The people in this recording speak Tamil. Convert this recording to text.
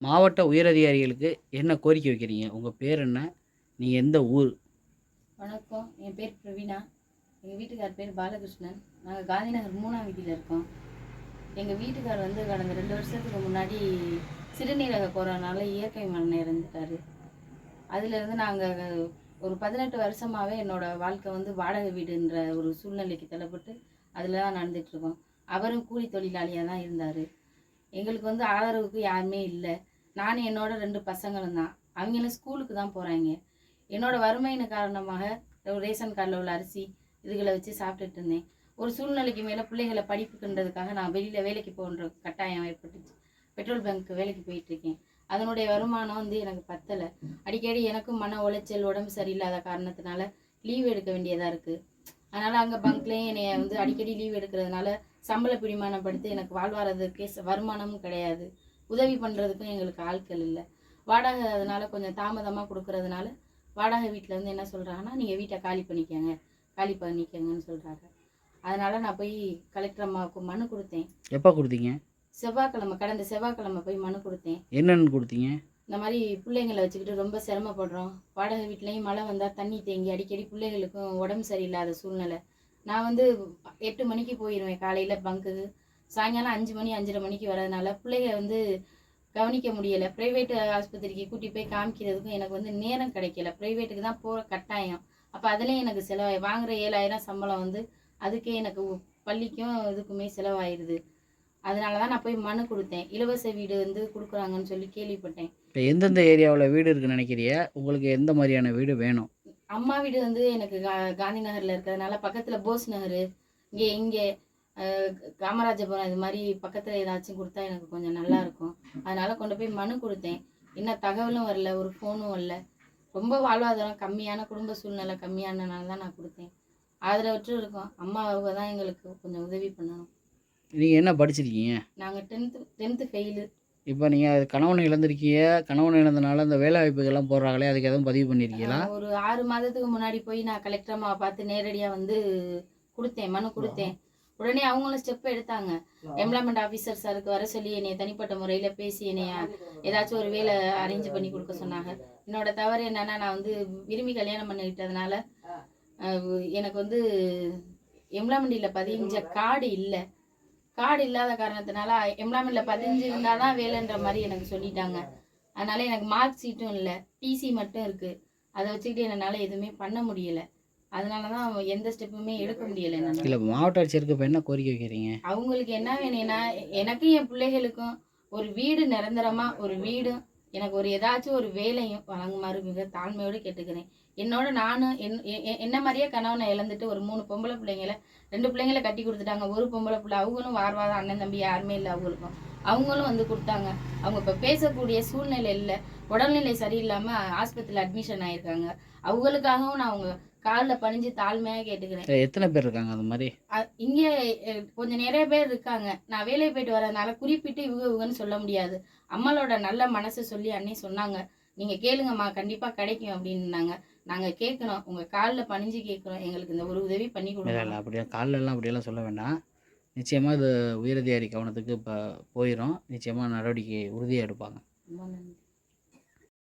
மாவட்ட உயரதிகாரிகளுக்கு என்ன கோரிக்கை வைக்கிறீங்க? உங்க பேர் என்ன? நீங்க எந்த ஊர்? வணக்கம். என் பேர் பிரவீனா. எங்கள் வீட்டுக்கார் பேர் பாலகிருஷ்ணன். நாங்கள் காந்தி நகர் 3ஆம் வீதியில் இருக்கோம். எங்கள் வீட்டுக்கார் கடந்த 2 வருஷத்துக்கு முன்னாடி சிறுநீரக கோளாறுனால இயற்கை மரணம் இறந்துட்டார். அதிலிருந்து நாங்கள் ஒரு 18 வருஷமாகவே என்னோடய வாழ்க்கை வாடகை வீடுன்ற ஒரு சூழ்நிலைக்கு தள்ளப்பட்டு அதில் தான் நடந்துகிட்ருக்கோம். அவரும் கூலி தொழிலாளியாக தான் இருந்தார். எங்களுக்கு ஆதரவுக்கு யாருமே இல்லை. நானும் என்னோட 2 பசங்களும் தான். அவங்களும் ஸ்கூலுக்கு தான் போகிறாங்க. என்னோட வறுமையின் காரணமாக ரேஷன் கார்டில் உள்ள அரிசி இதுகளை வச்சு சாப்பிட்டுட்டு இருந்தேன். ஒரு சூழ்நிலைக்கு மேலே பிள்ளைகளை படிப்புக்குன்றதுக்காக நான் வெளியில் வேலைக்கு போகின்ற கட்டாயம் ஏற்பட்டுச்சு. பெட்ரோல் பங்க்கு வேலைக்கு போயிட்டுருக்கேன். அதனுடைய வருமானம் எனக்கு பத்தலை. அடிக்கடி எனக்கும் மன உளைச்சல், உடம்பு சரியில்லாத காரணத்தினால லீவ் எடுக்க வேண்டியதாக இருக்குது. அதனால் அங்கே பங்க்லேயும் என்னை அடிக்கடி லீவ் எடுக்கிறதுனால சம்பள பிடிமானப்படுத்தி எனக்கு வாழ்வாரதுக்கே வருமானமும் கிடையாது. உதவி பண்ணுறதுக்கும் எங்களுக்கு ஆட்கள் இல்லை. வாடகை அதனால் கொஞ்சம் தாமதமாக கொடுக்கறதுனால வாடகை வீட்டில் என்ன சொல்கிறாங்கன்னா, நீங்கள் வீட்டை காலி பண்ணிக்கங்கன்னு சொல்கிறாங்க. அதனால் நான் போய் கலெக்டர் அம்மாவுக்கு மனு கொடுத்தேன். எப்போ கொடுத்தீங்க? கடந்த செவ்வாய்க்கிழமை போய் மனு கொடுத்தேன். என்னன்னு கொடுத்தீங்க? இந்த மாதிரி பிள்ளைங்களை வச்சுக்கிட்டு ரொம்ப சிரமப்படுறோம். வாடகை வீட்லேயும் மழை வந்தால் தண்ணி தேங்கி அடிக்கடி பிள்ளைகளுக்கும் உடம்பு சரியில்லாத சூழ்நிலை. நான் 8 மணிக்கு போயிடுவேன் காலையில் பங்குக்கு. சாயங்காலம் 5 மணி 5:30 மணிக்கு வரதுனால பிள்ளைங்க கவனிக்க முடியலை. ப்ரைவேட் ஆஸ்பத்திரிக்கு கூட்டி போய் காமிக்கிறதுக்கும் எனக்கு நேரம் கிடைக்கல. ப்ரைவேட்டுக்கு தான் போகிற கட்டாயம். அப்போ அதுலேயும் எனக்கு செலவாகி வாங்குகிற 7,000 சம்பளம் அதுக்கே எனக்கு பள்ளிக்கும் இதுக்குமே செலவாயிடுது. அதனால தான் நான் போய் மனு கொடுத்தேன். இலவச வீடு கொடுக்குறாங்கன்னு சொல்லி கேள்விப்பட்டேன். இப்போ எந்தெந்த ஏரியாவில் வீடு இருக்குன்னு நினைக்கிறிய? உங்களுக்கு எந்த மாதிரியான வீடு வேணும்? அம்மா வீடு எனக்கு காந்தி நகரில் இருக்கிறதுனால பக்கத்தில் போஸ் நகர், இங்கே காமராஜபுரம் இது மாதிரி பக்கத்தில் ஏதாச்சும் கொடுத்தா எனக்கு கொஞ்சம் நல்லாயிருக்கும். அதனால் கொண்டு போய் மனு கொடுத்தேன். இன்னும் தகவலும் வரல, ஒரு ஃபோனும் வரல. ரொம்ப வாழ்வாதாரம் கம்மியான குடும்ப சூழ்நிலை கம்மியானனால தான் நான் கொடுத்தேன். ஆதரவற்று இருக்கோம். அம்மாவை தான் எங்களுக்கு கொஞ்சம் உதவி பண்ணணும். நீங்கள் என்ன படிச்சிருக்கீங்க? நாங்கள் 10th ஃபெயிலு. இப்போ நீங்கள் கணவனை இழந்திருக்கீங்க. கணவனை இழந்தனால இந்த வேலை வாய்ப்புகள்லாம் போடுறாங்களே, அதுக்கு எதுவும் பதிவு பண்ணியிருக்கீங்களா? ஒரு 6 மாதத்துக்கு முன்னாடி போய் நான் கலெக்டர் அம்மாவை பார்த்து நேரடியாக கொடுத்தேன், மனு கொடுத்தேன். உடனே அவங்களும் ஸ்டெப் எடுத்தாங்க. எம்ப்ளாய்மெண்ட் ஆஃபீஸர் சாருக்கு வர சொல்லி என்னைய தனிப்பட்ட முறையில் பேசி என்னைய ஏதாச்சும் ஒரு வேலை அரேஞ்ச் பண்ணி கொடுக்க சொன்னாங்க. என்னோட தவறு என்னன்னா, நான் விரும்பி கல்யாணம் பண்ணிக்கிட்டதுனால எனக்கு எம்ப்ளாய்மெண்ட்டில் பதிஞ்ச கார்டு இல்லை. கார்டு இல்லாத காரணத்தினால எம்ப்ளாய்மெண்ட்டில் பதிஞ்சிருந்தால் தான் வேலைன்ற மாதிரி எனக்கு சொல்லிட்டாங்க. அதனால் எனக்கு மார்க் ஷீட்டும் இல்லை, டிசி மட்டும் இருக்குது. அதை வச்சுக்கிட்டு என்னால் எதுவுமே பண்ண முடியலை. அதனால தான் எந்த ஸ்டெப்புமே எடுக்க முடியலை. இல்லை, மாவட்ட ஆட்சியருக்கு இப்போ என்ன கோரிக்கை வைக்கிறீங்க? அவங்களுக்கு என்ன வேணும்னா, எனக்கும் என் பிள்ளைகளுக்கும் ஒரு வீடு, நிரந்தரமாக ஒரு வீடும், எனக்கு ஏதாச்சும் ஒரு வேலையும் வழங்குமாறு மிக தாழ்மையோடு கேட்டுக்கிறேன். நானும் என்ன மாதிரியே கணவனை இழந்துட்டு ஒரு 3 பொம்பளை பிள்ளைங்களை 2 பிள்ளைங்களை கட்டி கொடுத்துட்டாங்க. ஒரு பொம்பளை பிள்ளை, அவங்களும் வாரவாத அண்ணன் தம்பி யாருமே இல்லை. அவங்களும் கொடுத்தாங்க. அவங்க இப்போ பேசக்கூடிய சூழ்நிலை இல்லை. உடல்நிலை சரியில்லாமல் ஆஸ்பத்திரியில் அட்மிஷன் ஆகியிருக்காங்க. அவங்களுக்காகவும் நான் அவங்க காலில் பணிஞ்சு தாழ்மையாக கேட்டுக்கிறேன். எத்தனை பேர் இருக்காங்க அது மாதிரி? இங்கே கொஞ்சம் நிறைய பேர் இருக்காங்க. நான் வேலையை போயிட்டு வரதுனால குறிப்பிட்டு இவங்கன்னு சொல்ல முடியாது. அம்மாளோட நல்ல மனசு சொல்லி அண்ணே சொன்னாங்க, நீங்கள் கேளுங்கம்மா, கண்டிப்பாக கிடைக்கும் அப்படின்னாங்க. நாங்கள் கேட்குறோம், உங்கள் காலில் பணிஞ்சு கேட்குறோம், எங்களுக்கு இந்த ஒரு உதவி பண்ணி கொடுங்க. இல்லை, அப்படியே காலிலெல்லாம் அப்படியெல்லாம் சொல்ல வேண்டாம். நிச்சயமாக இது உயரதிகாரி கவனத்துக்கு இப்போ போயிடும். நிச்சயமாக நடவடிக்கை உறுதியாக எடுப்பாங்க. ரொம்ப நன்றி.